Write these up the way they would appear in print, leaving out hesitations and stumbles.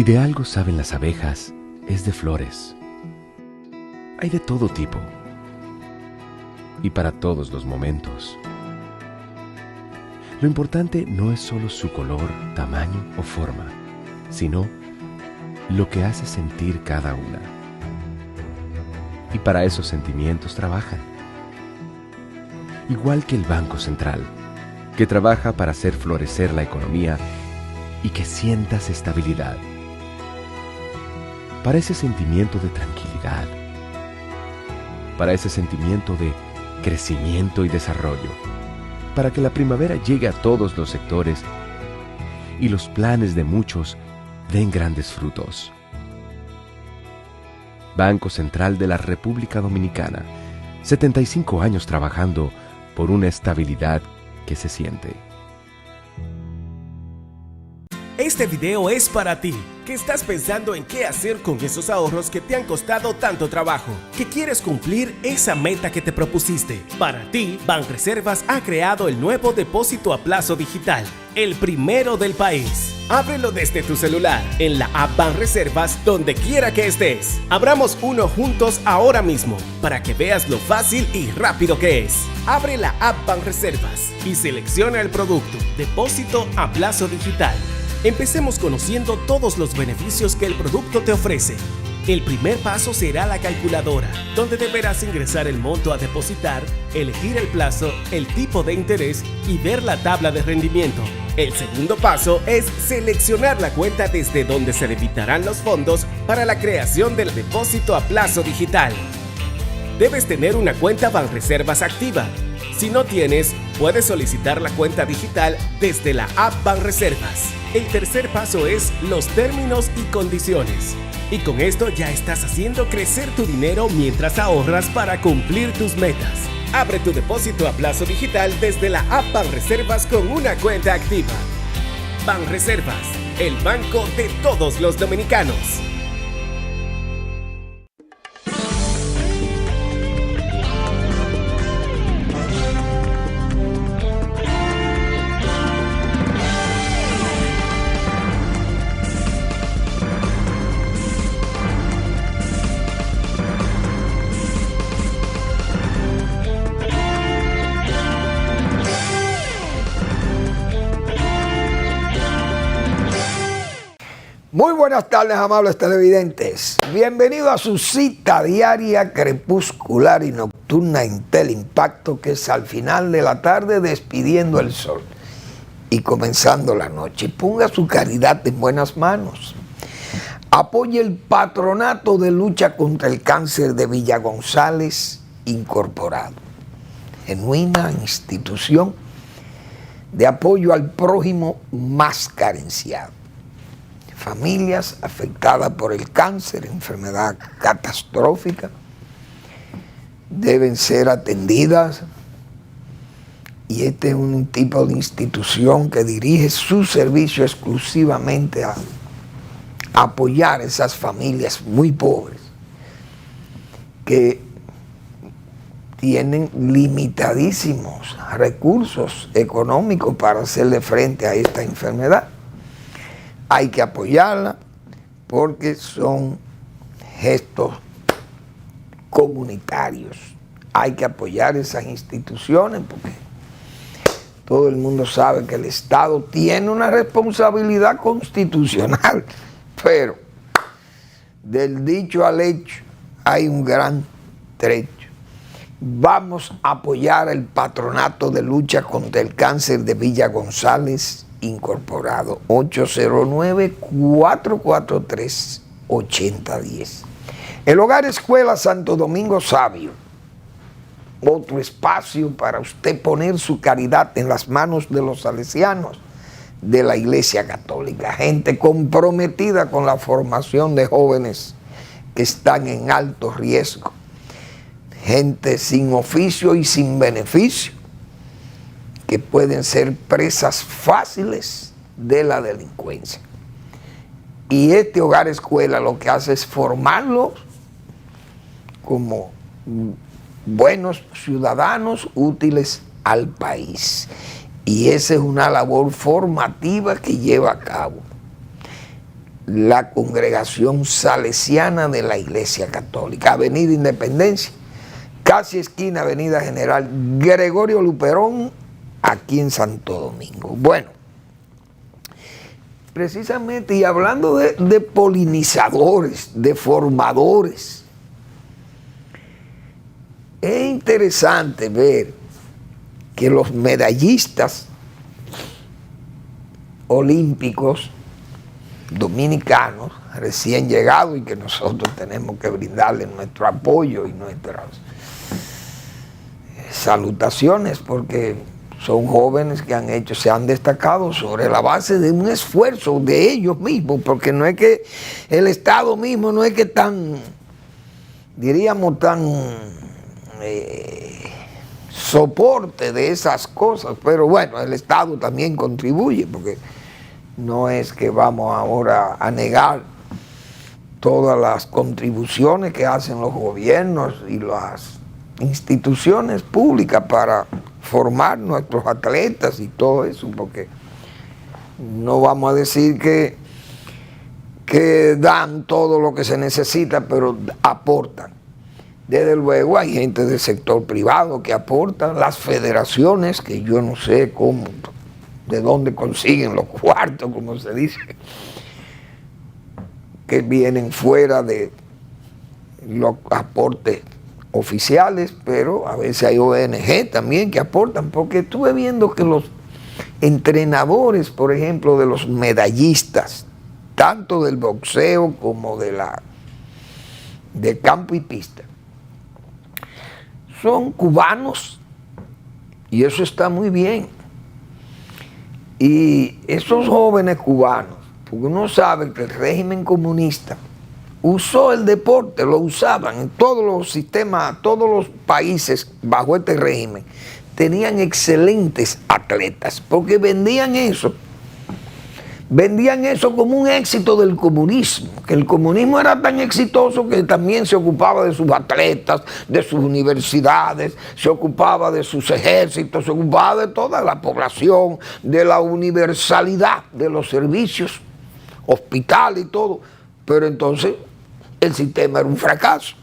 Si de algo saben las abejas, es de flores. Hay de todo tipo y para todos los momentos. Lo importante no es solo su color, tamaño o forma, sino lo que hace sentir cada una. Y para esos sentimientos trabajan. Igual que el Banco Central, que trabaja para hacer florecer la economía y que sientas estabilidad. Para ese sentimiento de tranquilidad, para ese sentimiento de crecimiento y desarrollo, para que la primavera llegue a todos los sectores y los planes de muchos den grandes frutos. Banco Central de la República Dominicana, 75 años trabajando por una estabilidad que se siente. Este video es para ti, que estás pensando en qué hacer con esos ahorros que te han costado tanto trabajo, que quieres cumplir esa meta que te propusiste. Para ti, Banreservas ha creado el nuevo depósito a plazo digital, el primero del país. Ábrelo desde tu celular, en la app Banreservas, donde quiera que estés. Abramos uno juntos ahora mismo, para que veas lo fácil y rápido que es. Abre la app Banreservas y selecciona el producto, depósito a plazo digital. Empecemos conociendo todos los beneficios que el producto te ofrece. El primer paso será la calculadora, donde deberás ingresar el monto a depositar, elegir el plazo, el tipo de interés y ver la tabla de rendimiento. El segundo paso es seleccionar la cuenta desde donde se debitarán los fondos para la creación del depósito a plazo digital. Debes tener una cuenta Banreservas activa. Si no tienes, puedes solicitar la cuenta digital desde la app Banreservas. El tercer paso es los términos y condiciones. Y con esto ya estás haciendo crecer tu dinero mientras ahorras para cumplir tus metas. Abre tu depósito a plazo digital desde la app Banreservas con una cuenta activa. Banreservas, el banco de todos los dominicanos. Muy buenas tardes, amables televidentes. Bienvenido a su cita diaria, crepuscular y nocturna en Teleimpacto, que es al final de la tarde despidiendo el sol y comenzando la noche. Ponga su caridad en buenas manos. Apoye el Patronato de Lucha contra el Cáncer de Villa González Incorporado. Genuina institución de apoyo al prójimo más carenciado. Familias afectadas por el cáncer, enfermedad catastrófica, deben ser atendidas, y este es un tipo de institución que dirige su servicio exclusivamente a apoyar a esas familias muy pobres que tienen limitadísimos recursos económicos para hacerle frente a esta enfermedad. Hay que apoyarla porque son gestos comunitarios. Hay que apoyar esas instituciones porque todo el mundo sabe que el Estado tiene una responsabilidad constitucional, pero del dicho al hecho hay un gran trecho. Vamos a apoyar el Patronato de Lucha contra el Cáncer de Villa González Incorporado, 809-443-8010. El Hogar Escuela Santo Domingo Sabio, otro espacio para usted poner su caridad en las manos de los salesianos de la Iglesia Católica, gente comprometida con la formación de jóvenes que están en alto riesgo, gente sin oficio y sin beneficio, que pueden ser presas fáciles de la delincuencia. Y este Hogar Escuela lo que hace es formarlos como buenos ciudadanos útiles al país. Y esa es una labor formativa que lleva a cabo. la congregación salesiana de la Iglesia Católica, Avenida Independencia, casi esquina Avenida General Gregorio Luperón, aquí en Santo Domingo. Bueno, precisamente, y hablando de polinizadores, de formadores, es interesante ver que los medallistas olímpicos dominicanos recién llegados, y que nosotros tenemos que brindarles nuestro apoyo y nuestras salutaciones, porque son jóvenes que se han destacado sobre la base de un esfuerzo de ellos mismos, porque no es que el Estado mismo no es que diríamos soporte de esas cosas, pero bueno, el Estado también contribuye, porque no es que vamos ahora a negar todas las contribuciones que hacen los gobiernos y las instituciones públicas para formar nuestros atletas y todo eso, porque no vamos a decir que dan todo lo que se necesita, pero aportan. Desde luego hay gente del sector privado que aporta, las federaciones, que yo no sé cómo, de dónde consiguen los cuartos, como se dice, que vienen fuera de los aportes oficiales, pero a veces hay ONG también que aportan, porque estuve viendo que los entrenadores, por ejemplo, de los medallistas, tanto del boxeo como de campo y pista, son cubanos, y eso está muy bien. Y esos jóvenes cubanos, porque uno sabe que el régimen comunista usó el deporte, lo usaban en todos los sistemas, todos los países bajo este régimen, tenían excelentes atletas, porque vendían eso como un éxito del comunismo, que el comunismo era tan exitoso que también se ocupaba de sus atletas, de sus universidades, se ocupaba de sus ejércitos, se ocupaba de toda la población, de la universalidad de los servicios, hospital y todo, pero entonces el sistema era un fracaso.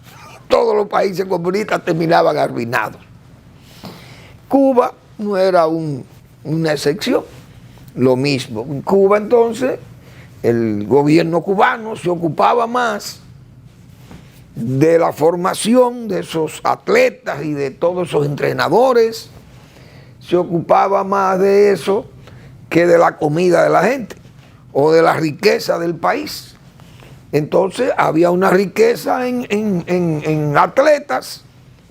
Todos los países comunistas terminaban arruinados. Cuba no era una excepción. Lo mismo. En Cuba entonces el gobierno cubano se ocupaba más de la formación de esos atletas y de todos esos entrenadores, se ocupaba más de eso que de la comida de la gente o de la riqueza del país. Entonces había una riqueza en atletas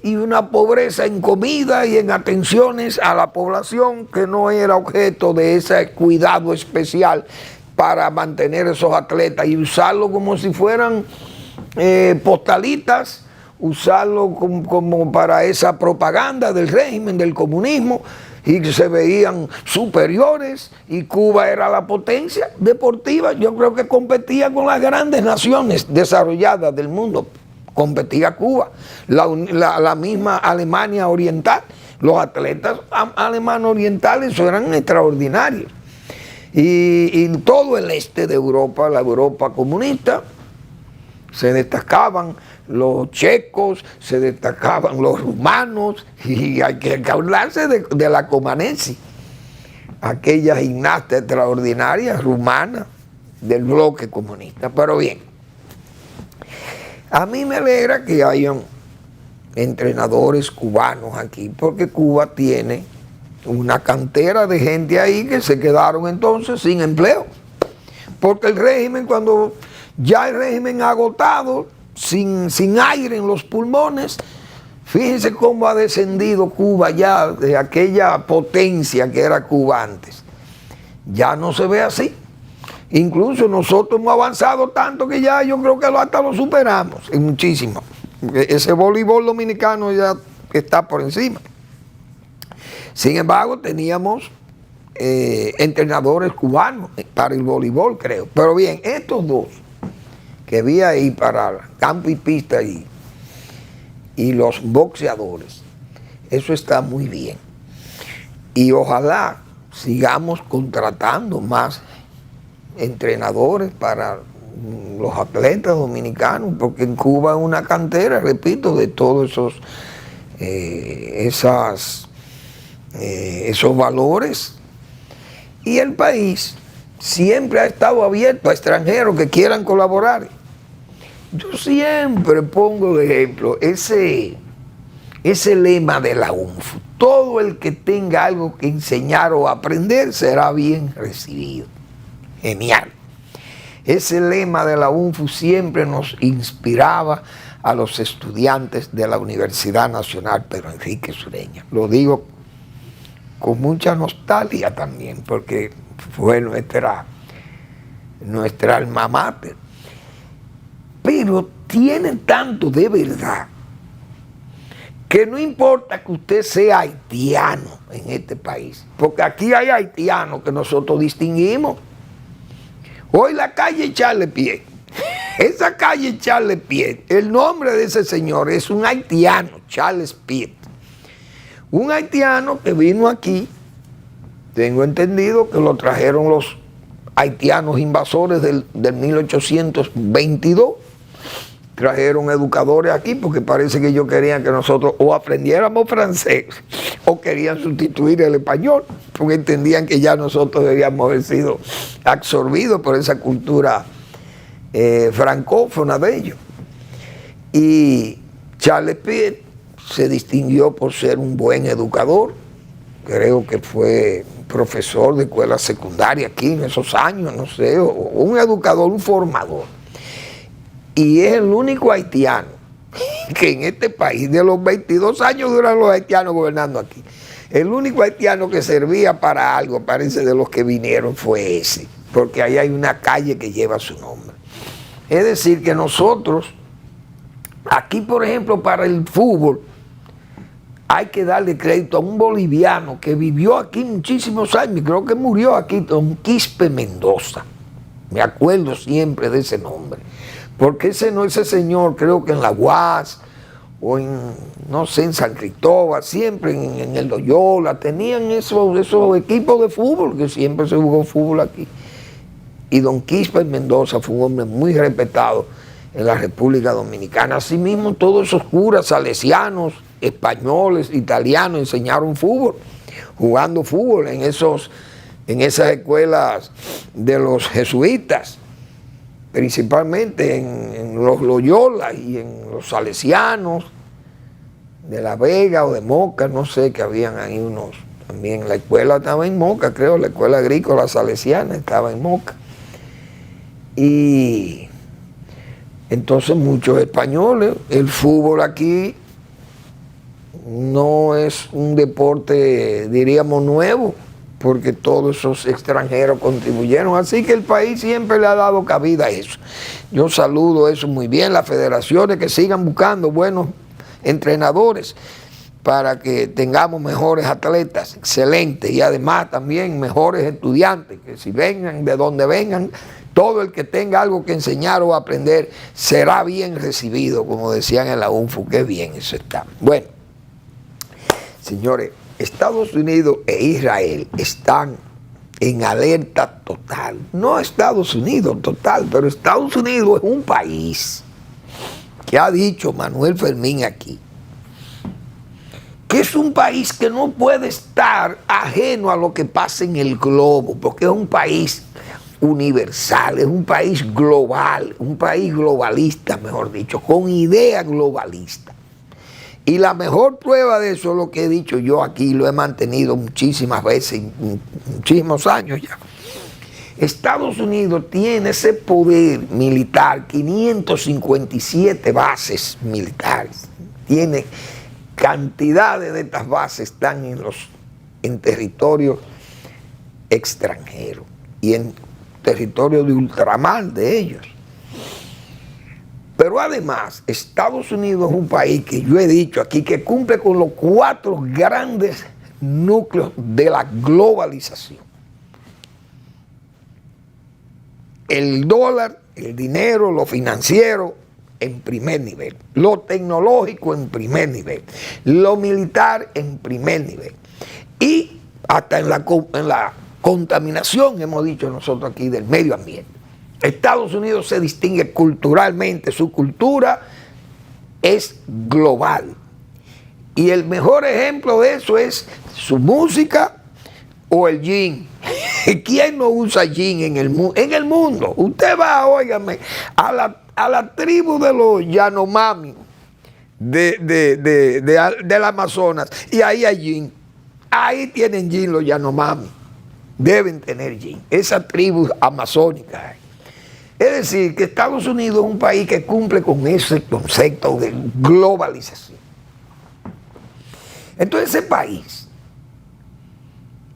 y una pobreza en comida y en atenciones a la población que no era objeto de ese cuidado especial para mantener esos atletas y usarlo como si fueran postalitas, usarlo como para esa propaganda del régimen, del comunismo, y que se veían superiores, y Cuba era la potencia deportiva. Yo creo que competía con las grandes naciones desarrolladas del mundo. Competía Cuba, la misma Alemania Oriental. Los atletas alemanes orientales eran extraordinarios. Y todo el este de Europa, la Europa comunista, se destacaban los checos, se destacaban los rumanos, y hay que hablarse de la Comaneci, aquella gimnasta extraordinaria rumana del bloque comunista. Pero bien, a mí me alegra que hayan entrenadores cubanos aquí, porque Cuba tiene una cantera de gente ahí que se quedaron entonces sin empleo, porque el régimen, cuando ya el régimen agotado, sin aire en los pulmones, fíjense cómo ha descendido Cuba ya de aquella potencia que era Cuba antes. Ya no se ve así. Incluso nosotros hemos avanzado tanto que ya yo creo que hasta lo superamos en muchísimo. Ese voleibol dominicano ya está por encima. Sin embargo, teníamos entrenadores cubanos para el voleibol, creo. Pero bien, estos dos que vi ahí para campo y pista y los boxeadores, eso está muy bien. Y ojalá sigamos contratando más entrenadores para los atletas dominicanos, porque en Cuba es una cantera, repito, de todos esos valores. Y el país siempre ha estado abierto a extranjeros que quieran colaborar. Yo siempre pongo de ejemplo ese lema de la UNFU: todo el que tenga algo que enseñar o aprender será bien recibido. Genial. Ese lema de la UNFU siempre nos inspiraba a los estudiantes de la Universidad Nacional Pedro Enrique Sureña. Lo digo con mucha nostalgia también, porque fue nuestra alma mater. Pero tiene tanto de verdad que no importa que usted sea haitiano en este país, porque aquí hay haitianos que nosotros distinguimos. Hoy la calle Charles Piet, esa calle Charles Piet, el nombre de ese señor es un haitiano, Charles Piet. Un haitiano que vino aquí, tengo entendido que lo trajeron los haitianos invasores del 1822. Trajeron educadores aquí porque parece que ellos querían que nosotros o aprendiéramos francés o querían sustituir el español, porque entendían que ya nosotros debíamos haber sido absorbidos por esa cultura francófona de ellos. Y Charles Piet se distinguió por ser un buen educador. Creo que fue profesor de escuela secundaria aquí en esos años, no sé, o un educador, un formador. Y es el único haitiano que en este país, de los 22 años duran los haitianos gobernando aquí, el único haitiano que servía para algo, parece, de los que vinieron fue ese, porque ahí hay una calle que lleva su nombre. Es decir, que nosotros, aquí por ejemplo para el fútbol, hay que darle crédito a un boliviano que vivió aquí muchísimos años, creo que murió aquí, don Quispe Mendoza. Me acuerdo siempre de ese nombre. Porque ese señor, creo que en la UAS o en, no sé, en San Cristóbal, siempre en el Loyola, tenían esos equipos de fútbol, que siempre se jugó fútbol aquí. Y don Quispe Mendoza fue un hombre muy respetado en la República Dominicana. Asimismo, todos esos curas salesianos, españoles, italianos, enseñaron fútbol, jugando fútbol en esas escuelas de los jesuitas, principalmente en los Loyola y en los salesianos de La Vega o de Moca, no sé, que habían ahí unos, también la escuela estaba en Moca, creo, la escuela agrícola salesiana estaba en Moca. Y entonces muchos españoles, el fútbol aquí no es un deporte, diríamos, nuevo, porque todos esos extranjeros contribuyeron, así que el país siempre le ha dado cabida a eso. Yo saludo eso muy bien, las federaciones que sigan buscando buenos entrenadores para que tengamos mejores atletas, excelentes, y además también mejores estudiantes, que si vengan de donde vengan, todo el que tenga algo que enseñar o aprender será bien recibido, como decían en la UNFU. Qué bien eso está. Bueno, señores, Estados Unidos e Israel están en alerta total. No Estados Unidos total, pero Estados Unidos es un país que ha dicho Manuel Fermín aquí, que es un país que no puede estar ajeno a lo que pasa en el globo, porque es un país universal, es un país global, un país globalista, mejor dicho, con idea globalista. Y la mejor prueba de eso es lo que he dicho yo aquí, lo he mantenido muchísimas veces, muchísimos años ya. Estados Unidos tiene ese poder militar, 557 bases militares, tiene cantidades de estas bases, están en territorios extranjeros y en territorio de ultramar de ellos. Pero además, Estados Unidos es un país que yo he dicho aquí que cumple con los 4 grandes núcleos de la globalización. El dólar, el dinero, lo financiero en primer nivel, lo tecnológico en primer nivel, lo militar en primer nivel y hasta en la contaminación, hemos dicho nosotros aquí, del medio ambiente. Estados Unidos se distingue culturalmente, su cultura es global. Y el mejor ejemplo de eso es su música o el gin. ¿Quién no usa gin en el mundo? Usted va, óigame, a la tribu de los Yanomami del Amazonas, y ahí hay gin. Ahí tienen gin los Yanomami. Deben tener gin. Esa tribu amazónica. Es decir, que Estados Unidos es un país que cumple con ese concepto de globalización. Entonces ese país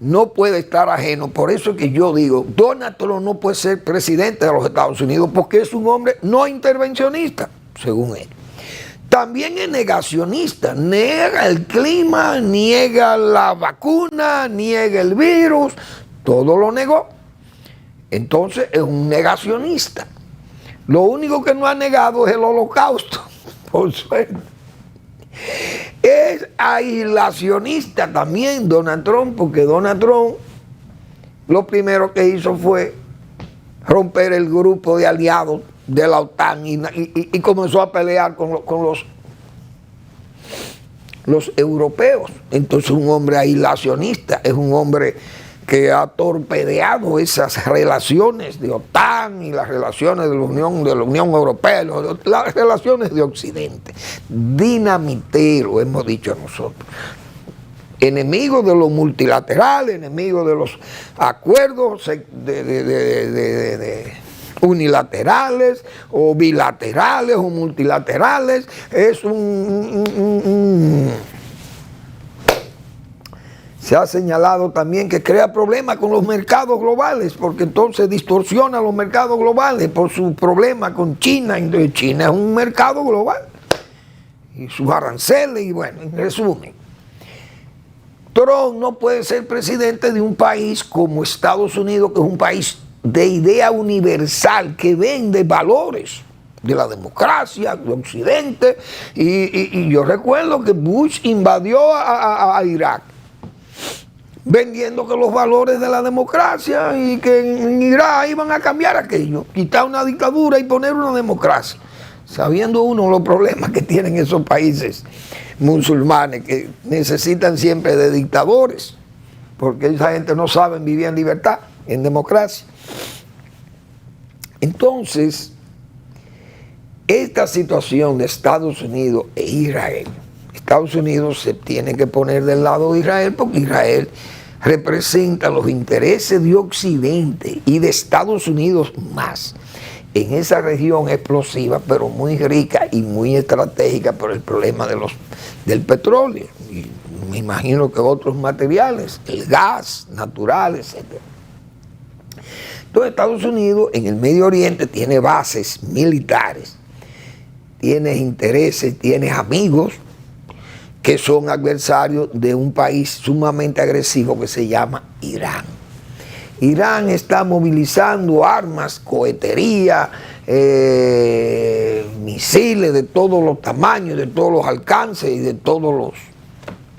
no puede estar ajeno. Por eso es que yo digo, Donald Trump no puede ser presidente de los Estados Unidos porque es un hombre no intervencionista, según él. También es negacionista, niega el clima, niega la vacuna, niega el virus, todo lo negó. Entonces es un negacionista. Lo único que no ha negado es el holocausto, por suerte. Es aislacionista también Donald Trump, porque Donald Trump lo primero que hizo fue romper el grupo de aliados de la OTAN y comenzó a pelear con los europeos. Entonces un hombre aislacionista, es un hombre que ha torpedeado esas relaciones de OTAN y las relaciones de la Unión Europea, las relaciones de Occidente. Dinamitero, hemos dicho nosotros. Enemigo de lo multilateral, enemigo de los acuerdos unilaterales o bilaterales o multilaterales. Es se ha señalado también que crea problemas con los mercados globales, porque entonces distorsiona los mercados globales por su problema con China. Entonces China es un mercado global y sus aranceles. Y bueno, en resumen, Trump no puede ser presidente de un país como Estados Unidos, que es un país de idea universal, que vende valores de la democracia, de Occidente. Y yo recuerdo que Bush invadió a Irak, vendiendo que los valores de la democracia y que en Irak iban a cambiar aquello, quitar una dictadura y poner una democracia, sabiendo uno los problemas que tienen esos países musulmanes, que necesitan siempre de dictadores, porque esa gente no sabe vivir en libertad, en democracia. Entonces, esta situación de Estados Unidos e Israel, Estados Unidos se tiene que poner del lado de Israel, porque Israel representa los intereses de Occidente y de Estados Unidos más en esa región explosiva, pero muy rica y muy estratégica por el problema del petróleo y me imagino que otros materiales, el gas natural, etc. Entonces Estados Unidos en el Medio Oriente tiene bases militares, tiene intereses, tiene amigos que son adversarios de un país sumamente agresivo que se llama Irán. Irán está movilizando armas, cohetería, misiles de todos los tamaños, de todos los alcances y de todos los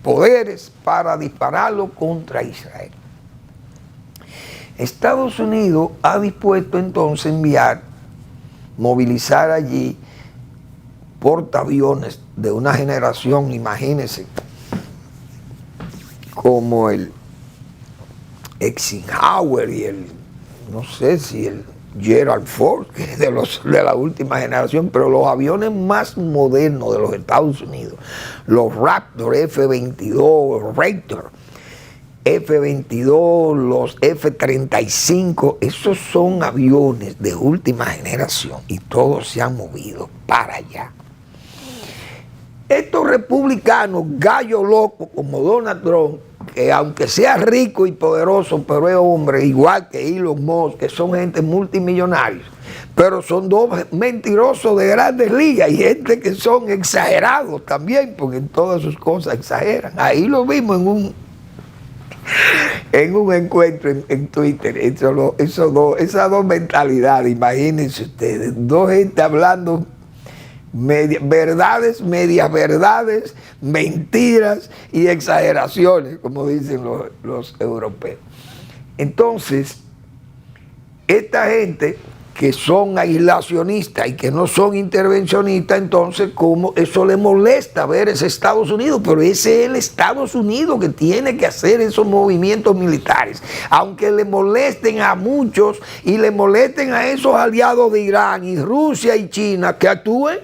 poderes para dispararlo contra Israel. Estados Unidos ha dispuesto entonces movilizar allí portaaviones de una generación, imagínense, como el Eisenhower y no sé si el Gerald Ford, que es de la última generación, pero los aviones más modernos de los Estados Unidos, los Raptor F-22, Raptor F-22, los F-35, esos son aviones de última generación y todos se han movido para allá. Estos republicanos, gallos locos como Donald Trump, que aunque sea rico y poderoso, pero es hombre, igual que Elon Musk, que son gente multimillonarios, pero son dos mentirosos de grandes ligas y gente que son exagerados también, porque en todas sus cosas exageran. Ahí lo vimos en un encuentro en Twitter, esas dos mentalidades, imagínense ustedes, dos gente hablando verdades, medias verdades, mentiras y exageraciones, como dicen los europeos. Entonces, esta gente que son aislacionistas y que no son intervencionistas, entonces como eso le molesta ver ese Estados Unidos, pero ese es el Estados Unidos que tiene que hacer esos movimientos militares, aunque le molesten a muchos y le molesten a esos aliados de Irán y Rusia y China que actúen.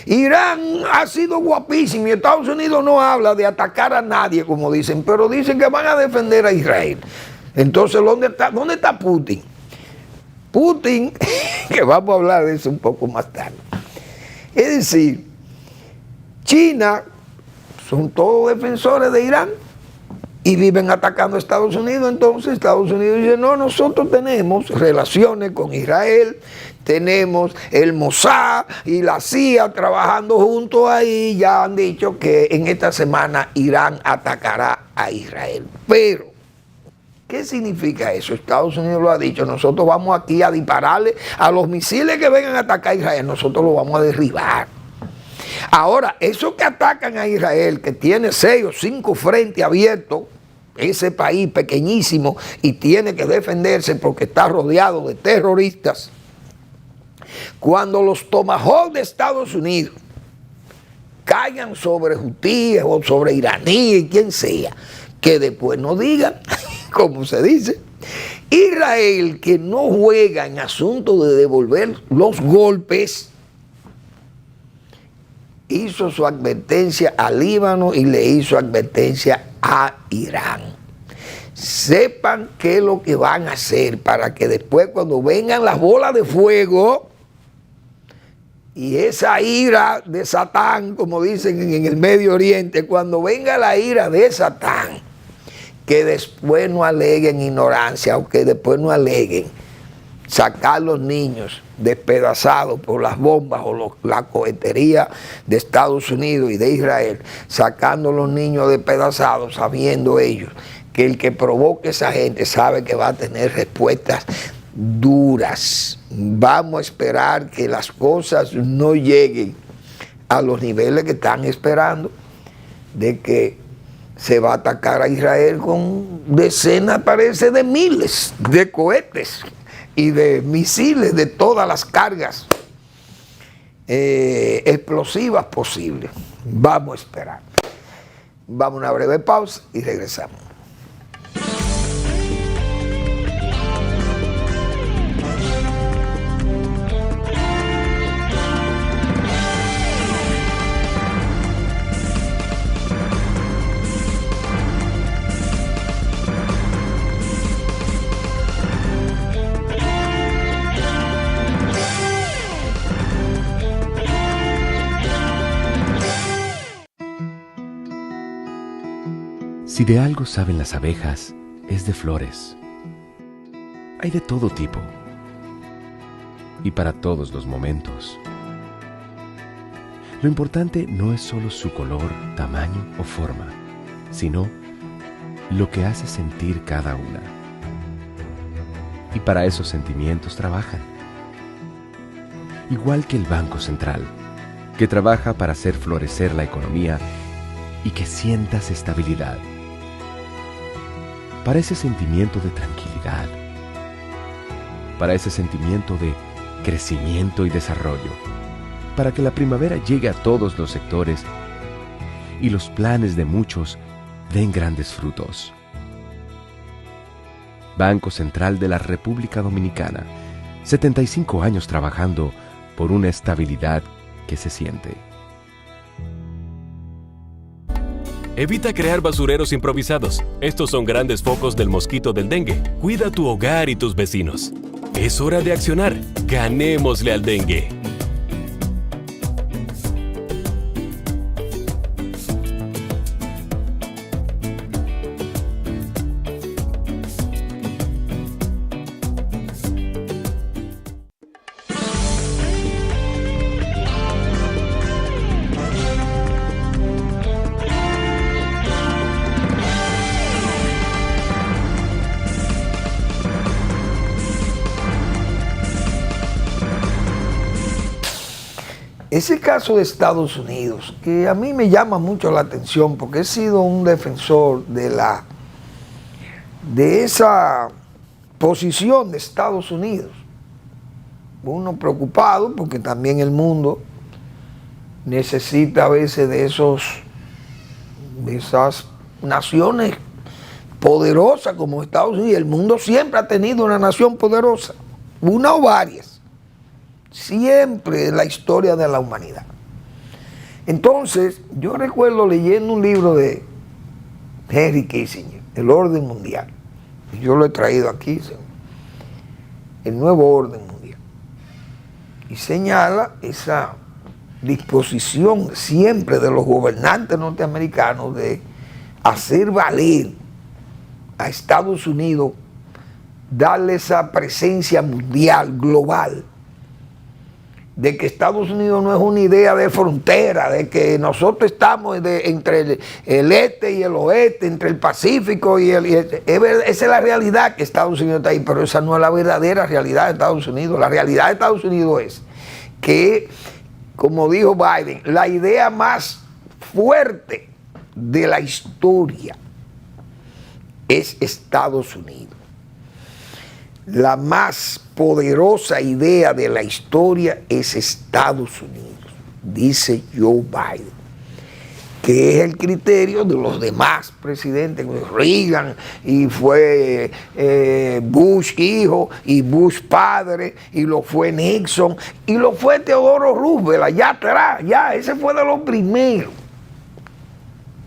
Irán ha sido guapísimo y Estados Unidos no habla de atacar a nadie, como dicen, pero dicen que van a defender a Israel. Entonces, ¿dónde está Putin? Putin, que vamos a hablar de eso un poco más tarde. Es decir, China son todos defensores de Irán y viven atacando a Estados Unidos. Entonces Estados Unidos dice, no, nosotros tenemos relaciones con Israel, tenemos el Mossad y la CIA trabajando juntos ahí. Ya han dicho que en esta semana Irán atacará a Israel. Pero ¿qué significa eso? Estados Unidos lo ha dicho, nosotros vamos aquí a dispararle a los misiles que vengan a atacar a Israel, nosotros lo vamos a derribar. Ahora, esos que atacan a Israel, que tiene 6 o 5 frentes abiertos, ese país pequeñísimo y tiene que defenderse porque está rodeado de terroristas, cuando los Tomahawk de Estados Unidos caigan sobre hutíes o sobre iraníes y quien sea, que después no digan, como se dice, Israel, que no juega en asunto de devolver los golpes, hizo su advertencia al Líbano y le hizo advertencia a Irán. Sepan qué es lo que van a hacer para que después, cuando vengan las bolas de fuego y esa ira de Satán, como dicen en el Medio Oriente, cuando venga la ira de Satán, que después no aleguen ignorancia o que después no aleguen sacar los niños despedazados por las bombas o la cohetería de Estados Unidos y de Israel, sacando los niños despedazados, sabiendo ellos que el que provoque a esa gente sabe que va a tener respuestas duras. Vamos a esperar que las cosas no lleguen a los niveles que están esperando, de que se va a atacar a Israel con decenas, parece, de miles de cohetes y de misiles de todas las cargas explosivas posibles. Vamos a esperar. Vamos a una breve pausa y regresamos. Si de algo saben las abejas, es de flores. Hay de todo tipo y para todos los momentos. Lo importante no es solo su color, tamaño o forma, sino lo que hace sentir cada una. Y para esos sentimientos trabajan. Igual que el Banco Central, que trabaja para hacer florecer la economía y que sientas estabilidad. Para ese sentimiento de tranquilidad, para ese sentimiento de crecimiento y desarrollo, para que la primavera llegue a todos los sectores y los planes de muchos den grandes frutos. Banco Central de la República Dominicana, 75 años trabajando por una estabilidad que se siente. Evita crear basureros improvisados. Estos son grandes focos del mosquito del dengue. Cuida tu hogar y tus vecinos. Es hora de accionar. Ganémosle al dengue. Ese caso de Estados Unidos, que a mí me llama mucho la atención porque he sido un defensor de esa posición de Estados Unidos uno preocupado porque también el mundo necesita a veces de esas naciones poderosas como Estados Unidos. El mundo siempre ha tenido una nación poderosa, una o varias, siempre en la historia de la humanidad. Entonces, yo recuerdo leyendo un libro de Henry Kissinger, El Orden Mundial, y yo lo he traído aquí, el nuevo orden mundial, y señala esa disposición siempre de los gobernantes norteamericanos de hacer valer a Estados Unidos, darle esa presencia mundial, global, de que Estados Unidos no es una idea de frontera, de que nosotros estamos entre el este y el oeste, entre el Pacífico y esa es la realidad, que Estados Unidos está ahí, pero esa no es la verdadera realidad de Estados Unidos. La realidad de Estados Unidos es que, como dijo Biden, la idea más fuerte de la historia es Estados Unidos. La más poderosa idea de la historia es Estados Unidos, dice Joe Biden, que es el criterio de los demás presidentes, Reagan, y fue Bush hijo, y Bush padre, y lo fue Nixon, y lo fue Teodoro Roosevelt, allá atrás, ya, ese fue de los primeros,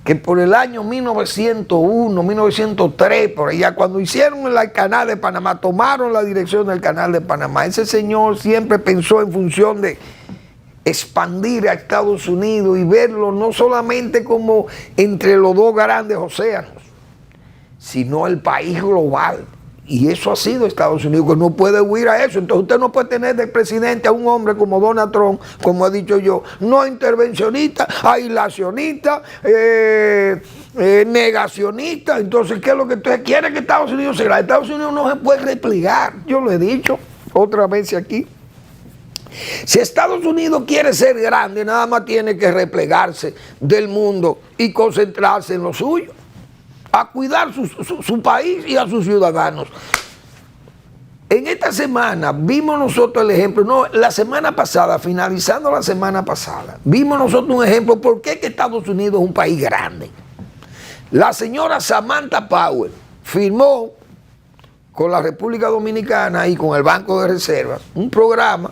que por el año 1901, 1903, por allá, cuando hicieron el canal de Panamá, tomaron la dirección del canal de Panamá. Ese señor siempre pensó en función de expandir a Estados Unidos y verlo no solamente como entre los dos grandes océanos, sino el país global. Y eso ha sido Estados Unidos, que no puede huir a eso. Entonces usted no puede tener de presidente a un hombre como Donald Trump, como he dicho yo, no intervencionista, aislacionista, negacionista. Entonces, ¿qué es lo que usted quiere que Estados Unidos sea? Estados Unidos no se puede replegar. Yo lo he dicho otra vez aquí. Si Estados Unidos quiere ser grande, nada más tiene que replegarse del mundo y concentrarse en lo suyo, a cuidar su país y a sus ciudadanos. En esta semana vimos nosotros el ejemplo, la semana pasada, finalizando la semana pasada, vimos nosotros un ejemplo por qué que Estados Unidos es un país grande. La señora Samantha Power firmó con la República Dominicana y con el Banco de Reservas un programa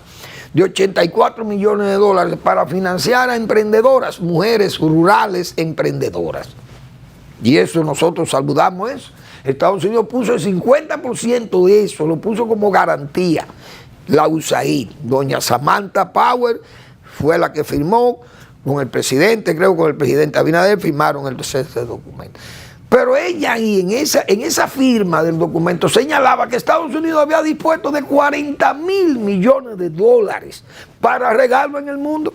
de 84 millones de dólares para financiar a emprendedoras, mujeres rurales emprendedoras. Y eso nosotros saludamos eso. Estados Unidos puso el 50% de eso, lo puso como garantía. La USAID, doña Samantha Power, fue la que firmó con el presidente, creo con el presidente Abinader, firmaron ese documento. Pero ella ahí en esa firma del documento señalaba que Estados Unidos había dispuesto de 40 mil millones de dólares para regalo en el mundo.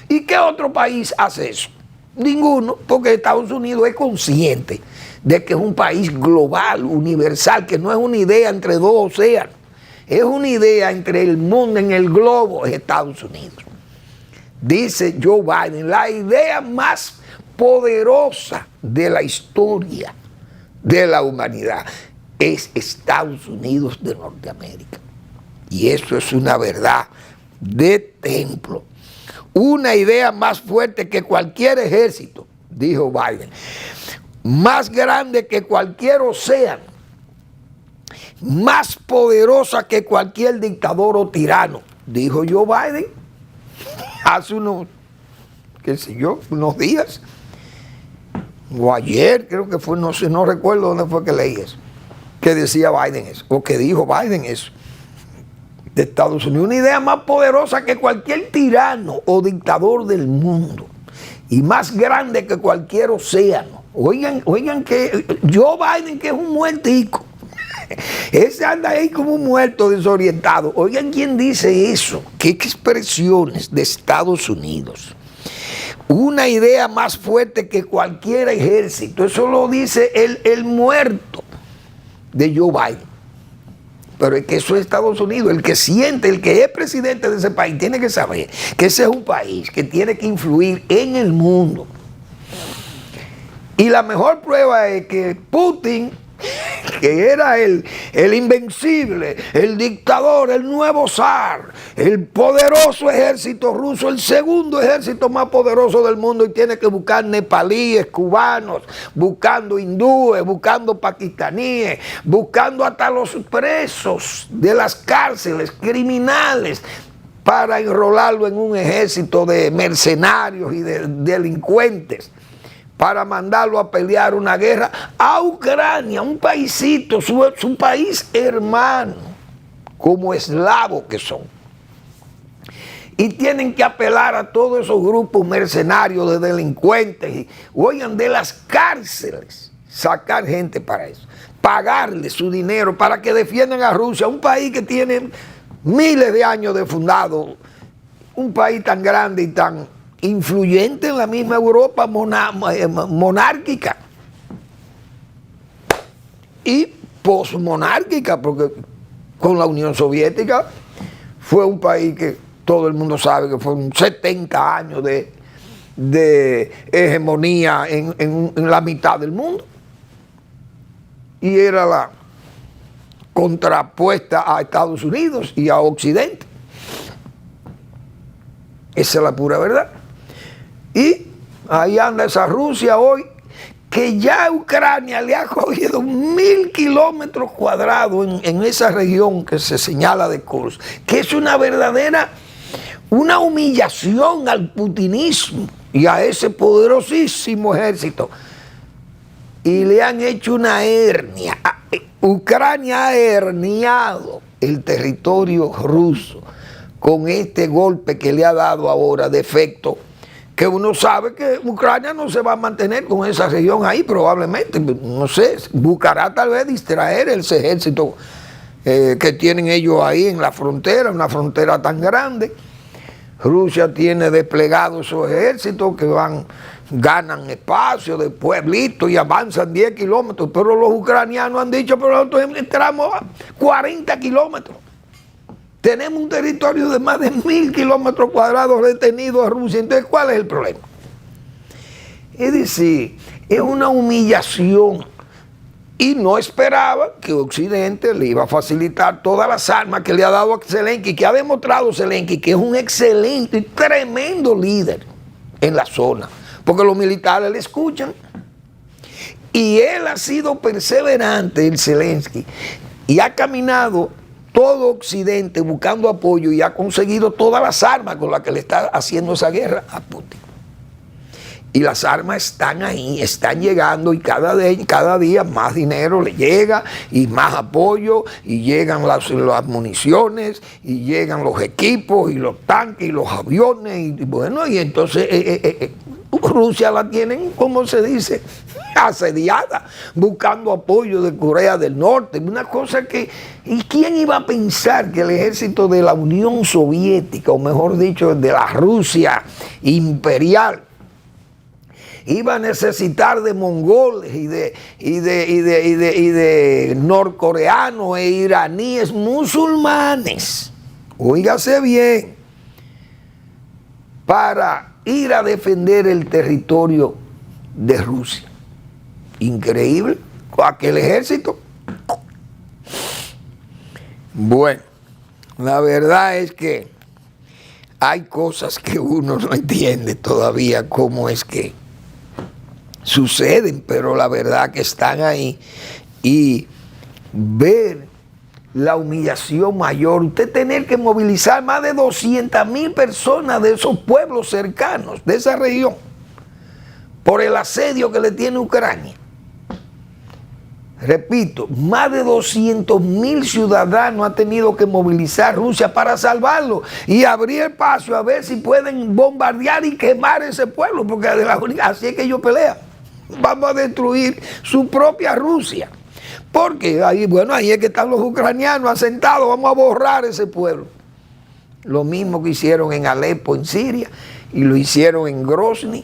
¿Y qué otro país hace eso? Ninguno, porque Estados Unidos es consciente de que es un país global, universal, que no es una idea entre dos océanos, es una idea entre el mundo, en el globo, es Estados Unidos. Dice Joe Biden, la idea más poderosa de la historia de la humanidad es Estados Unidos de Norteamérica. Y eso es una verdad de templo. Una idea más fuerte que cualquier ejército, dijo Biden, más grande que cualquier océano, más poderosa que cualquier dictador o tirano, dijo Joe Biden hace unos días, o ayer, creo que fue, no sé, no recuerdo dónde fue que leí eso, que decía Biden eso, o que dijo Biden eso, de Estados Unidos, una idea más poderosa que cualquier tirano o dictador del mundo, y más grande que cualquier océano. Oigan que Joe Biden, que es un muertico, ese anda ahí como un muerto desorientado. Oigan quién dice eso, qué expresiones de Estados Unidos. Una idea más fuerte que cualquier ejército, eso lo dice el muerto de Joe Biden. Pero es que eso es Estados Unidos, el que siente, el que es presidente de ese país, tiene que saber que ese es un país que tiene que influir en el mundo. Y la mejor prueba es que Putin, que era el invencible, el dictador, el nuevo zar, el poderoso ejército ruso, el segundo ejército más poderoso del mundo, y tiene que buscar nepalíes, cubanos, buscando hindúes, buscando pakistaníes, buscando hasta los presos de las cárceles, criminales, para enrolarlo en un ejército de mercenarios y de delincuentes, para mandarlo a pelear una guerra a Ucrania, un paísito, su país hermano, como eslavos que son. Y tienen que apelar a todos esos grupos mercenarios de delincuentes, y, oigan, de las cárceles, sacar gente para eso, pagarle su dinero para que defiendan a Rusia, un país que tiene miles de años de fundado, un país tan grande y tan influyente en la misma Europa monárquica y posmonárquica, porque con la Unión Soviética fue un país que todo el mundo sabe que fueron 70 años de hegemonía en la mitad del mundo, y era la contrapuesta a Estados Unidos y a Occidente. Esa es la pura verdad. Y ahí anda esa Rusia hoy, que ya Ucrania le ha cogido 1000 kilómetros cuadrados en esa región que se señala de Kursk, que es una verdadera, una humillación al putinismo y a ese poderosísimo ejército. Y le han hecho una hernia. Ucrania ha herniado el territorio ruso con este golpe que le ha dado ahora de efecto, que uno sabe que Ucrania no se va a mantener con esa región ahí probablemente, no sé, buscará tal vez distraer ese ejército que tienen ellos ahí en la frontera, una frontera tan grande. Rusia tiene desplegados esos ejércitos que ganan espacio de pueblitos y avanzan 10 kilómetros, pero los ucranianos han dicho, pero nosotros entramos a 40 kilómetros. Tenemos un territorio de más de 1000 kilómetros cuadrados retenidos a Rusia. Entonces, ¿cuál es el problema? Es decir, es una humillación, y no esperaba que Occidente le iba a facilitar todas las armas que le ha dado a Zelensky, que ha demostrado Zelensky que es un excelente y tremendo líder en la zona, porque los militares le escuchan. Y él ha sido perseverante, el Zelensky, y ha caminado todo Occidente buscando apoyo y ha conseguido todas las armas con las que le está haciendo esa guerra a Putin. Y las armas están ahí, están llegando, y cada día más dinero le llega y más apoyo, y llegan las municiones, y llegan los equipos y los tanques y los aviones, y bueno, y entonces Rusia la tienen, como se dice, asediada, buscando apoyo de Corea del Norte, una cosa que, ¿y quién iba a pensar que el ejército de la Unión Soviética, o mejor dicho, de la Rusia imperial, iba a necesitar de mongoles y de norcoreanos e iraníes musulmanes, oígase bien, para ir a defender el territorio de Rusia? Increíble, aquel ejército. Bueno, la verdad es que hay cosas que uno no entiende todavía cómo es que suceden, pero la verdad que están ahí, y ver la humillación mayor, usted tener que movilizar más de 200,000 personas de esos pueblos cercanos, de esa región, por el asedio que le tiene Ucrania. Repito, más de 200,000 ciudadanos ha tenido que movilizar Rusia para salvarlo y abrir el paso a ver si pueden bombardear y quemar ese pueblo, porque así es que ellos pelean. Vamos a destruir su propia Rusia, porque ahí, bueno, ahí es que están los ucranianos asentados, vamos a borrar ese pueblo. Lo mismo que hicieron en Alepo, en Siria, y lo hicieron en Grozny,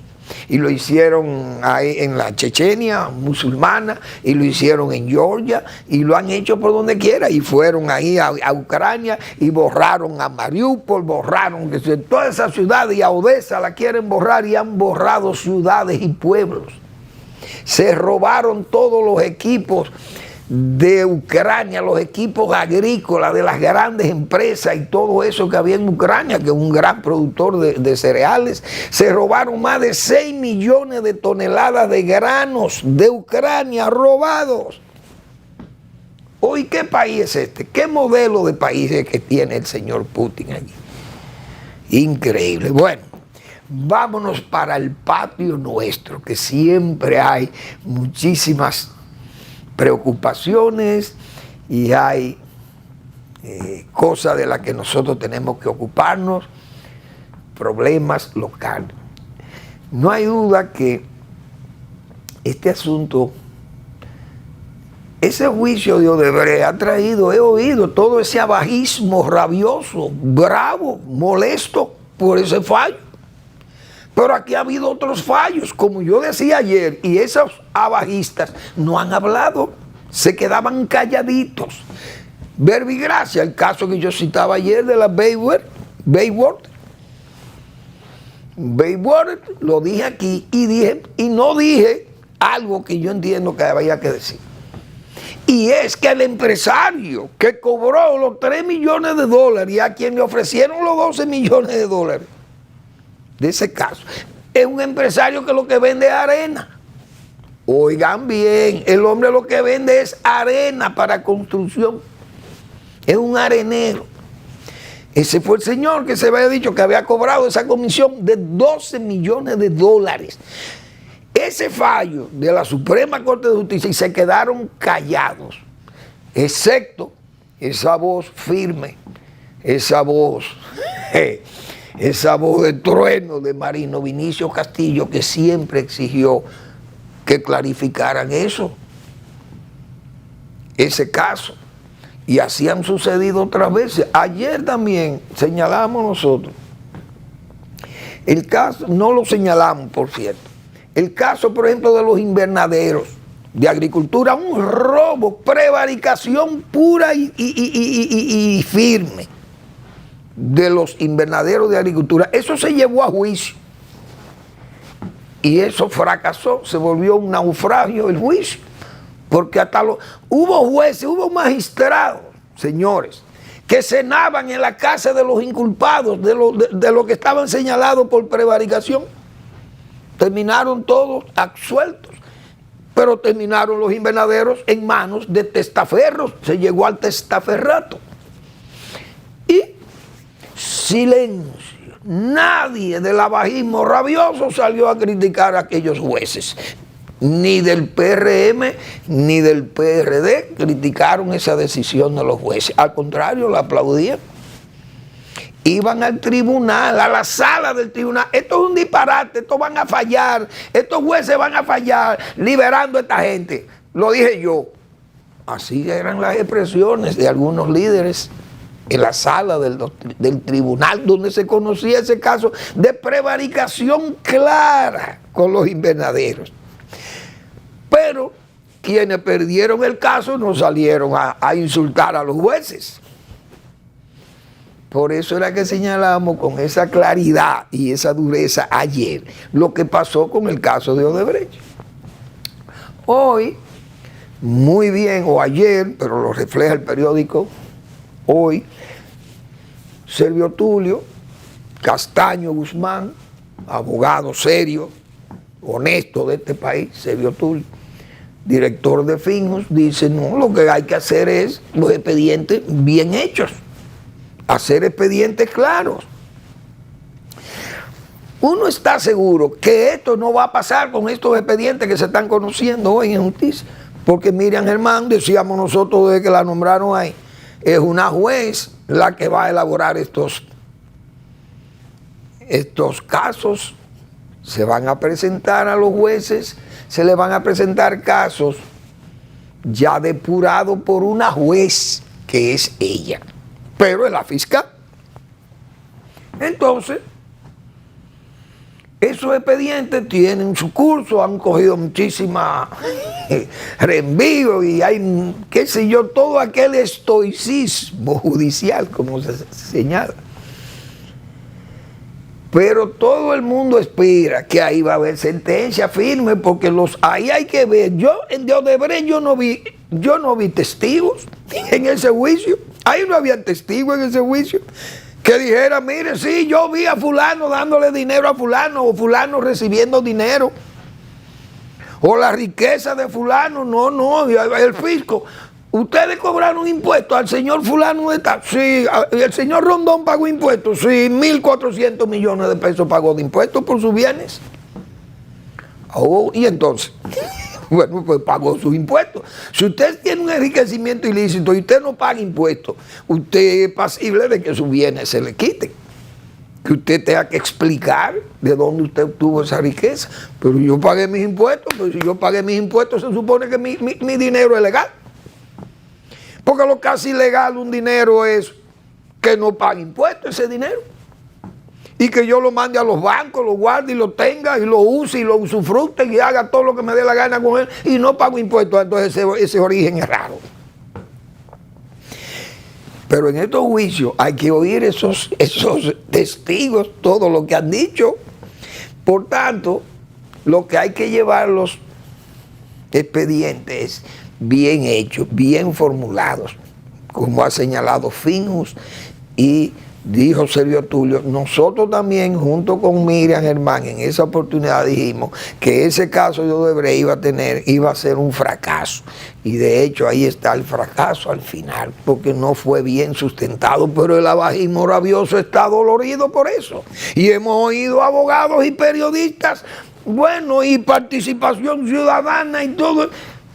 y lo hicieron ahí en la Chechenia musulmana, y lo hicieron en Georgia, y lo han hecho por donde quiera, y fueron ahí a Ucrania y borraron a Mariupol, borraron todas esas ciudades, y a Odessa la quieren borrar, y han borrado ciudades y pueblos. Se robaron todos los equipos de Ucrania, los equipos agrícolas de las grandes empresas y todo eso que había en Ucrania, que es un gran productor de cereales. Se robaron más de 6 millones de toneladas de granos de Ucrania robados. Hoy, ¿qué país es este? ¿Qué modelo de país es que tiene el señor Putin allí? Increíble. Bueno, vámonos para el patio nuestro, que siempre hay muchísimas preocupaciones y hay cosas de las que nosotros tenemos que ocuparnos, problemas locales. No hay duda que este asunto, ese juicio de Odebrecht ha traído, he oído todo ese abajismo rabioso, bravo, molesto por ese fallo. Pero aquí ha habido otros fallos, como yo decía ayer, y esos abajistas no han hablado, se quedaban calladitos. Verbigracia, el caso que yo citaba ayer de la Bayswater, lo dije aquí y no dije algo que yo entiendo que había que decir. Y es que el empresario que cobró los 3 millones de dólares y a quien le ofrecieron los 12 millones de dólares, de ese caso, es un empresario que lo que vende es arena. Oigan bien, el hombre lo que vende es arena para construcción. Es un arenero. Ese fue el señor que se había dicho que había cobrado esa comisión de 12 millones de dólares. Ese fallo de la Suprema Corte de Justicia, y se quedaron callados, excepto esa voz firme, esa voz de trueno de Marino Vinicio Castillo, que siempre exigió que clarificaran eso, ese caso. Y así han sucedido otras veces. Ayer también señalamos nosotros, el caso, no lo señalamos por cierto, el caso por ejemplo de los invernaderos de agricultura, un robo, prevaricación pura y firme de los invernaderos de agricultura. Eso se llevó a juicio y eso fracasó, se volvió un naufragio el juicio, porque hasta hubo jueces, hubo magistrados, señores, que cenaban en la casa de los inculpados, de los que estaban señalados por prevaricación. Terminaron todos absueltos, pero terminaron los invernaderos en manos de testaferros, se llegó al testaferrato. Y silencio. Nadie del abajismo rabioso salió a criticar a aquellos jueces. Ni del PRM ni del PRD criticaron esa decisión de los jueces. Al contrario, la aplaudían. Iban al tribunal, a la sala del tribunal. Esto es un disparate, esto van a fallar, estos jueces van a fallar liberando a esta gente. Lo dije yo. Así eran las expresiones de algunos líderes en la sala del tribunal, donde se conocía ese caso de prevaricación clara con los invernaderos. Pero quienes perdieron el caso no salieron a insultar a los jueces. Por eso era que señalamos con esa claridad y esa dureza ayer lo que pasó con el caso de Odebrecht. Hoy, muy bien, o ayer, pero lo refleja el periódico Hoy, Servio Tulio Castaño Guzmán, abogado serio, honesto de este país, Servio Tulio, director de Finjus, dice, no, lo que hay que hacer es los expedientes bien hechos, hacer expedientes claros. Uno está seguro que esto no va a pasar con estos expedientes que se están conociendo hoy en justicia, porque Miriam Germán, decíamos nosotros desde que la nombraron ahí, es una juez la que va a elaborar estos casos. Se van a presentar a los jueces, se les van a presentar casos ya depurados por una juez que es ella, pero es la fiscal. Entonces, esos expedientes tienen su curso, han cogido muchísima reenvío y hay, qué sé yo, todo aquel estoicismo judicial, como se señala. Pero todo el mundo espera que ahí va a haber sentencia firme, porque ahí hay que ver. Yo en Odebrecht yo no vi Yo no vi testigos en ese juicio. Ahí no había testigos en ese juicio que dijera, mire, sí, yo vi a fulano dándole dinero a fulano, o fulano recibiendo dinero, o la riqueza de fulano. No, el fisco. ¿Ustedes cobraron impuestos al señor fulano de tal? Sí. ¿El señor Rondón pagó impuestos? Sí, 1.400 millones de pesos pagó de impuestos por sus bienes. Oh, y entonces, bueno, pues pagó sus impuestos. Si usted tiene un enriquecimiento ilícito y usted no paga impuestos, usted es pasible de que sus bienes se le quiten. Que usted tenga que explicar de dónde usted obtuvo esa riqueza. Pero yo pagué mis impuestos, pues si yo pagué mis impuestos se supone que mi dinero es legal. Porque lo casi ilegal un dinero es que no pague impuestos ese dinero. Y que yo lo mande a los bancos, lo guarde y lo tenga y lo use y lo usufructe y haga todo lo que me dé la gana con él y no pago impuestos. Entonces ese origen es raro. Pero en estos juicios hay que oír esos testigos, todo lo que han dicho. Por tanto, lo que hay que llevar los expedientes bien hechos, bien formulados, como ha señalado Finus y dijo Servio Tulio. Nosotros también, junto con Miriam Germán, en esa oportunidad dijimos que ese caso de Odebrecht iba a ser un fracaso. Y de hecho ahí está el fracaso al final, porque no fue bien sustentado, pero el abajismo rabioso está dolorido por eso. Y hemos oído abogados y periodistas, bueno, y participación ciudadana y todo.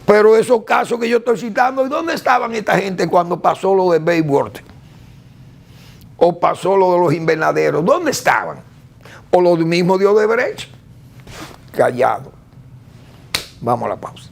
Pero esos casos que yo estoy citando, ¿y dónde estaban esta gente cuando pasó lo de Bayward? O pasó lo de los invernaderos, ¿dónde estaban? O lo mismo de Odebrecht, callado. Vamos a la pausa.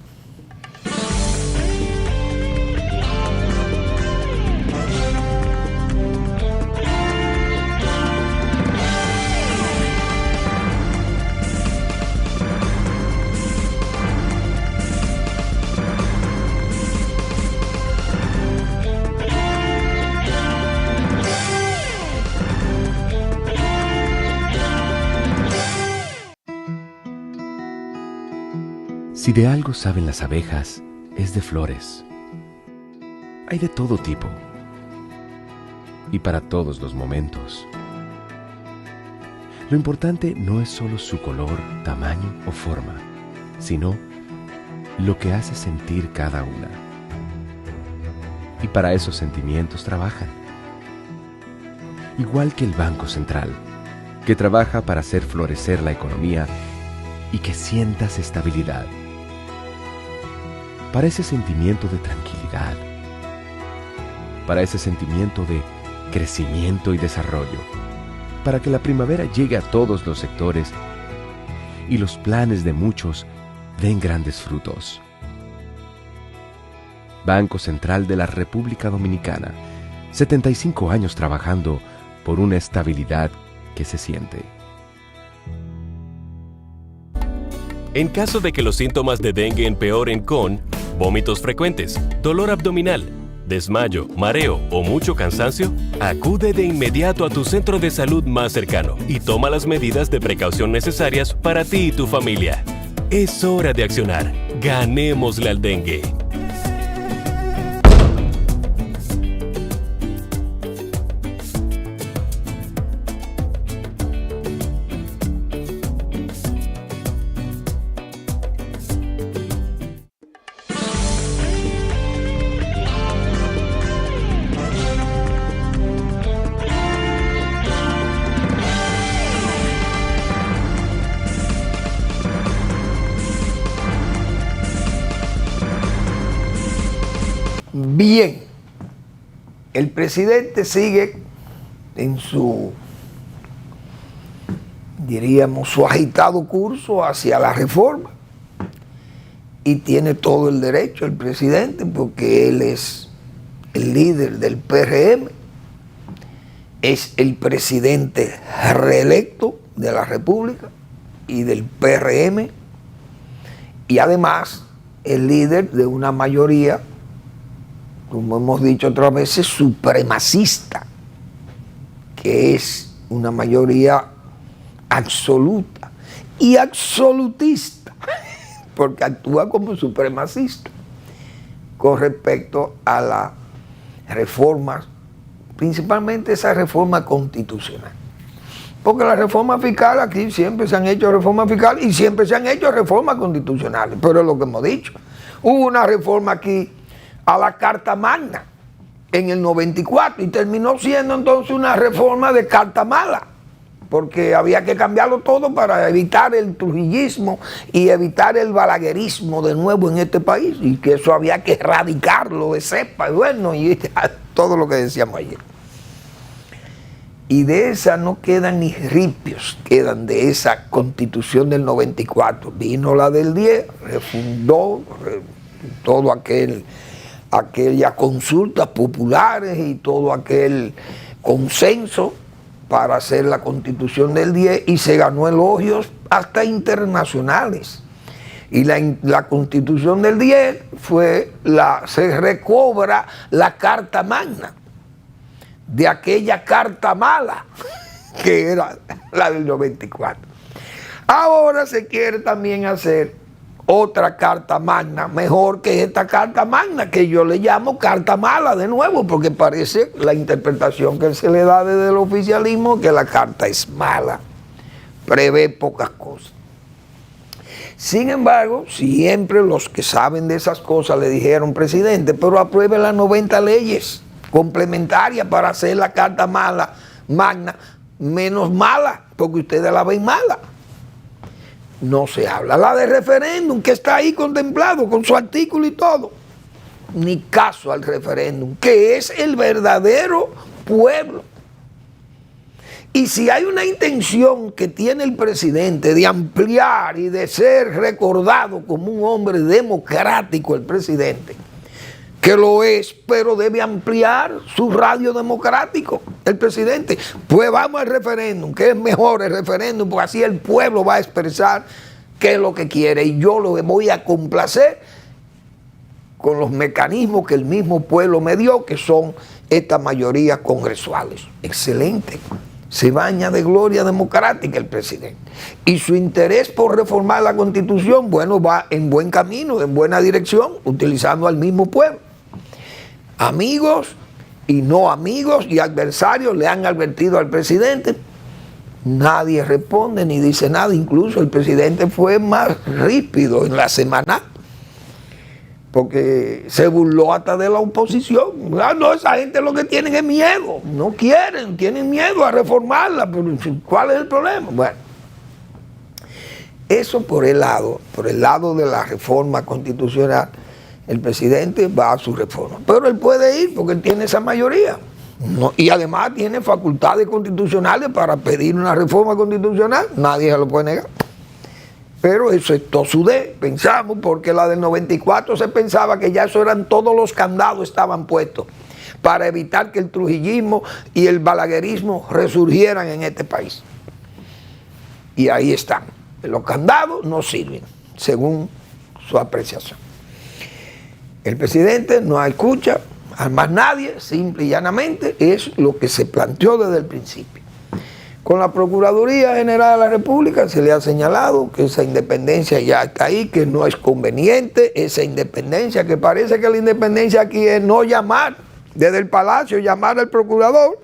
Si de algo saben las abejas, es de flores. Hay de todo tipo y para todos los momentos. Lo importante no es solo su color, tamaño o forma, sino lo que hace sentir cada una. Y para esos sentimientos trabajan. Igual que el Banco Central, que trabaja para hacer florecer la economía y que sientas estabilidad. Para ese sentimiento de tranquilidad, para ese sentimiento de crecimiento y desarrollo, para que la primavera llegue a todos los sectores y los planes de muchos den grandes frutos. Banco Central de la República Dominicana, 75 años trabajando por una estabilidad que se siente. En caso de que los síntomas de dengue empeoren con vómitos frecuentes, dolor abdominal, desmayo, mareo o mucho cansancio, acude de inmediato a tu centro de salud más cercano y toma las medidas de precaución necesarias para ti y tu familia. Es hora de accionar. Ganémosle al dengue. Bien, el presidente sigue en su, diríamos, su agitado curso hacia la reforma y tiene todo el derecho el presidente porque él es el líder del PRM, es el presidente reelecto de la República y del PRM y además el líder de una mayoría, como hemos dicho otras veces, supremacista, que es una mayoría absoluta y absolutista, porque actúa como supremacista. con respecto a las reformas, principalmente esa reforma constitucional. Porque la reforma fiscal, aquí siempre se han hecho reformas fiscales y siempre se han hecho reformas constitucionales, pero es lo que hemos dicho. Hubo una reforma aquí a la Carta Magna en el 94 y terminó siendo entonces una reforma de carta mala, porque había que cambiarlo todo para evitar el trujillismo y evitar el balaguerismo de nuevo en este país, y que eso había que erradicarlo de cepa, bueno, y todo lo que decíamos ayer. Y de esa no quedan ni ripios, quedan de esa Constitución del 94. Vino la del 10, refundó todo aquellas consultas populares y todo aquel consenso para hacer la Constitución del 10 y se ganó elogios hasta internacionales. Y la Constitución del 10 se recobra la Carta Magna de aquella carta mala que era la del 94. Ahora se quiere también hacer otra carta magna, mejor que esta carta magna, que yo le llamo carta mala de nuevo, porque parece la interpretación que se le da desde el oficialismo, que la carta es mala, prevé pocas cosas. Sin embargo, siempre los que saben de esas cosas le dijeron, presidente, pero apruebe las 90 leyes complementarias para hacer la carta magna menos mala, porque ustedes la ven mala. No se habla la de referéndum, que está ahí contemplado con su artículo y todo. Ni caso al referéndum, que es el verdadero pueblo. Y si hay una intención que tiene el presidente de ampliar y de ser recordado como un hombre democrático, el presidente, que lo es, pero debe ampliar su radio democrático, el presidente. Pues vamos al referéndum, que es mejor el referéndum, porque así el pueblo va a expresar qué es lo que quiere, y yo lo voy a complacer con los mecanismos que el mismo pueblo me dio, que son estas mayorías congresuales. Excelente. Se baña de gloria democrática el presidente. Y su interés por reformar la Constitución, bueno, va en buen camino, en buena dirección, utilizando al mismo pueblo. Amigos y no amigos y adversarios le han advertido al presidente. Nadie responde ni dice nada. Incluso el presidente fue más ríspido en la semana, porque se burló hasta de la oposición. No, esa gente lo que tienen es miedo. No quieren, tienen miedo a reformarla. ¿Cuál es el problema? Bueno, eso por el lado de la reforma constitucional. El presidente va a su reforma, pero él puede ir porque él tiene esa mayoría. No, y además tiene facultades constitucionales para pedir una reforma constitucional, nadie se lo puede negar. Pero eso es tosudé, pensamos, porque la del 94 se pensaba que ya eso eran, todos los candados estaban puestos para evitar que el trujillismo y el balaguerismo resurgieran en este país. Y ahí están. Los candados no sirven, según su apreciación. El presidente no escucha a más nadie, simple y llanamente, es lo que se planteó desde el principio. Con la Procuraduría General de la República se le ha señalado que esa independencia ya está ahí, que no es conveniente esa independencia, que parece que la independencia aquí es no llamar desde el Palacio, llamar al procurador.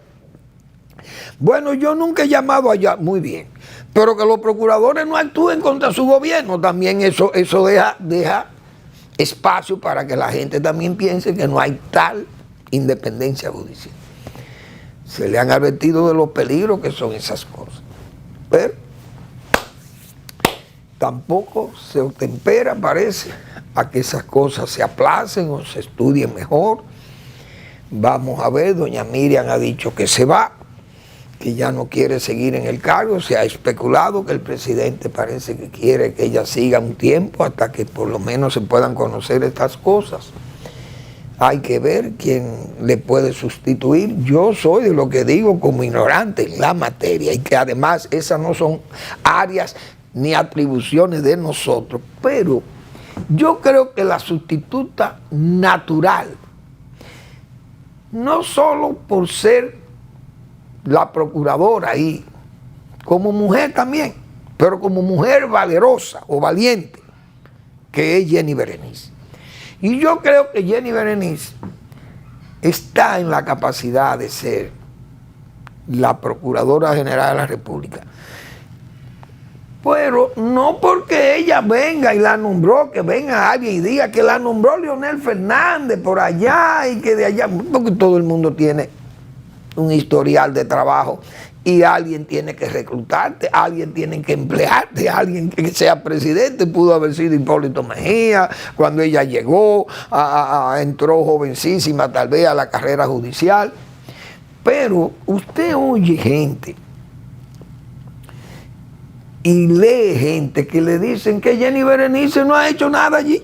Bueno, yo nunca he llamado allá, muy bien, pero que los procuradores no actúen contra su gobierno, también eso deja espacio para que la gente también piense que no hay tal independencia judicial. Se le han advertido de los peligros que son esas cosas, pero tampoco se tempera, parece, a que esas cosas se aplacen o se estudien mejor. Vamos a ver, doña Miriam ha dicho que se va, que ya no quiere seguir en el cargo. Se ha especulado que el presidente parece que quiere que ella siga un tiempo hasta que por lo menos se puedan conocer estas cosas. Hay que ver quién le puede sustituir. Yo soy de lo que digo como ignorante en la materia, y que además esas no son áreas ni atribuciones de nosotros, pero yo creo que la sustituta natural, no solo por ser la procuradora ahí, como mujer también, pero como mujer valerosa o valiente, que es Jenny Berenice. Y yo creo que Jenny Berenice está en la capacidad de ser la Procuradora General de la República. Pero no porque ella venga y la nombró, que venga alguien y diga que la nombró Leonel Fernández por allá y que de allá, porque todo el mundo tiene un historial de trabajo y alguien tiene que reclutarte, alguien tiene que emplearte, alguien que sea presidente. Pudo haber sido Hipólito Mejía cuando ella llegó, entró jovencísima tal vez a la carrera judicial. Pero usted oye gente y lee gente que le dicen que Jenny Berenice no ha hecho nada allí,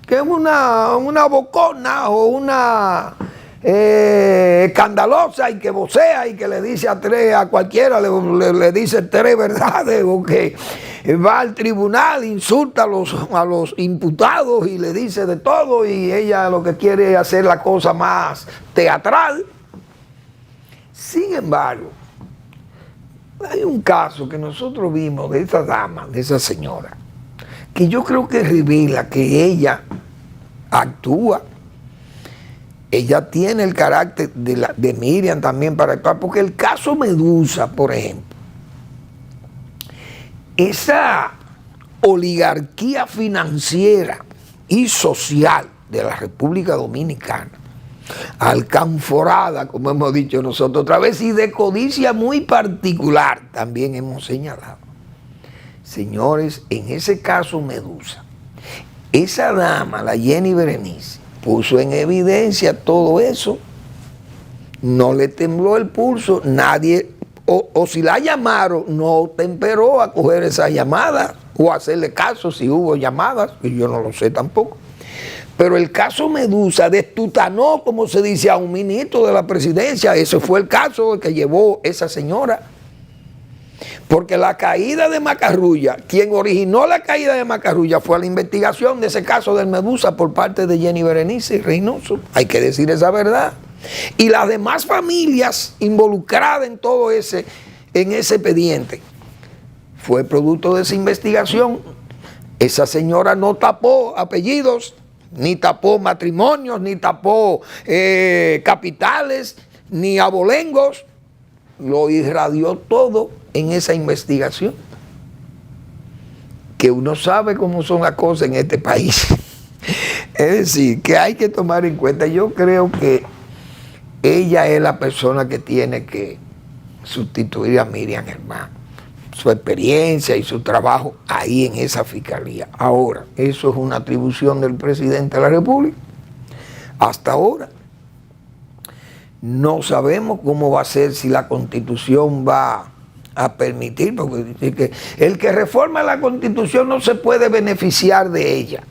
que es una bocona o una escandalosa y que vocea y que le dice a cualquiera, le dice tres verdades, o que va al tribunal, insulta a los imputados y le dice de todo, y ella lo que quiere es hacer la cosa más teatral. Sin embargo, hay un caso que nosotros vimos de esa dama, de esa señora, que yo creo que revela que ella actúa. Ella tiene el carácter de Miriam también para actuar, porque el caso Medusa, por ejemplo, esa oligarquía financiera y social de la República Dominicana, alcanforada, como hemos dicho nosotros otra vez, y de codicia muy particular, también hemos señalado. Señores, en ese caso Medusa, esa dama, la Jenny Berenice, puso en evidencia todo eso, no le tembló el pulso, nadie, o si la llamaron, no temperó a coger esa llamada o hacerle caso si hubo llamadas, que yo no lo sé tampoco. Pero el caso Medusa destutanó, como se dice, a un ministro de la presidencia. Ese fue el caso que llevó esa señora. Porque la caída de Macarrulla, quien originó la caída de Macarrulla fue la investigación de ese caso del Medusa por parte de Jenny Berenice Reynoso. Hay que decir esa verdad. Y las demás familias involucradas en todo en ese expediente, fue producto de esa investigación. Esa señora no tapó apellidos, ni tapó matrimonios, ni tapó capitales, ni abolengos. Lo irradió todo en esa investigación. Que uno sabe cómo son las cosas en este país. Es decir, que hay que tomar en cuenta. Yo creo que ella es la persona que tiene que sustituir a Miriam Germán. Su experiencia y su trabajo ahí en esa fiscalía. Ahora, eso es una atribución del presidente de la República. Hasta ahora no sabemos cómo va a ser, si la Constitución va a permitir, porque dice que el que reforma la Constitución no se puede beneficiar de ella.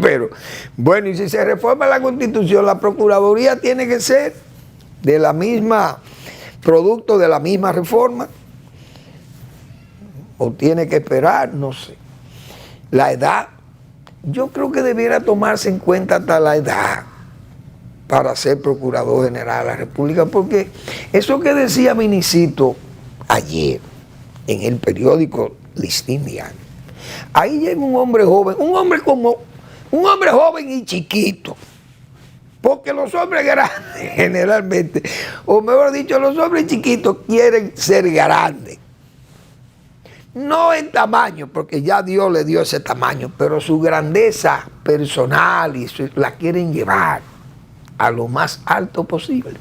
Pero, bueno, y si se reforma la Constitución, la Procuraduría tiene que ser de la misma, producto de la misma reforma, o tiene que esperar, no sé. La edad, yo creo que debiera tomarse en cuenta hasta la edad para ser Procurador General de la República, porque eso que decía Vinicito ayer en el periódico Listín Diario, ahí llega un hombre joven, un hombre joven y chiquito, porque los hombres grandes generalmente, o mejor dicho, los hombres chiquitos quieren ser grandes. No en tamaño, porque ya Dios le dio ese tamaño, pero su grandeza personal la quieren llevar a lo más alto posible.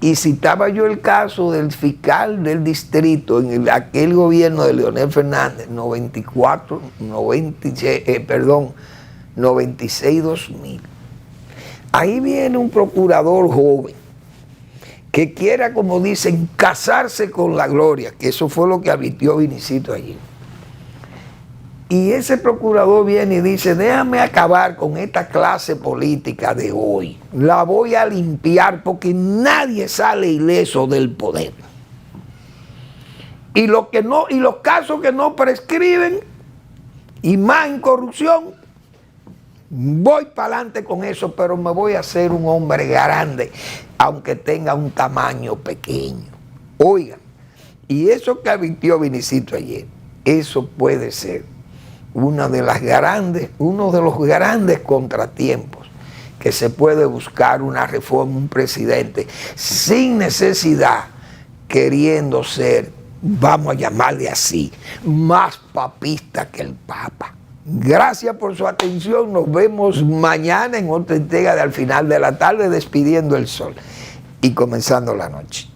Y citaba yo el caso del fiscal del distrito en aquel gobierno de Leonel Fernández, 96-2000. Ahí viene un procurador joven que quiera, como dicen, casarse con la gloria, que eso fue lo que advirtió Vinicito allí. Y ese procurador viene y dice, déjame acabar con esta clase política de hoy. La voy a limpiar porque nadie sale ileso del poder. Y los casos que no prescriben, y más en corrupción, voy para adelante con eso, pero me voy a hacer un hombre grande, aunque tenga un tamaño pequeño. Oigan, y eso que advirtió Vinicito ayer, eso puede ser uno de los grandes contratiempos que se puede buscar una reforma, un presidente, sin necesidad, queriendo ser, vamos a llamarle así, más papista que el Papa. Gracias por su atención. Nos vemos mañana en otra entrega de Al Final de la Tarde, despidiendo el sol y comenzando la noche.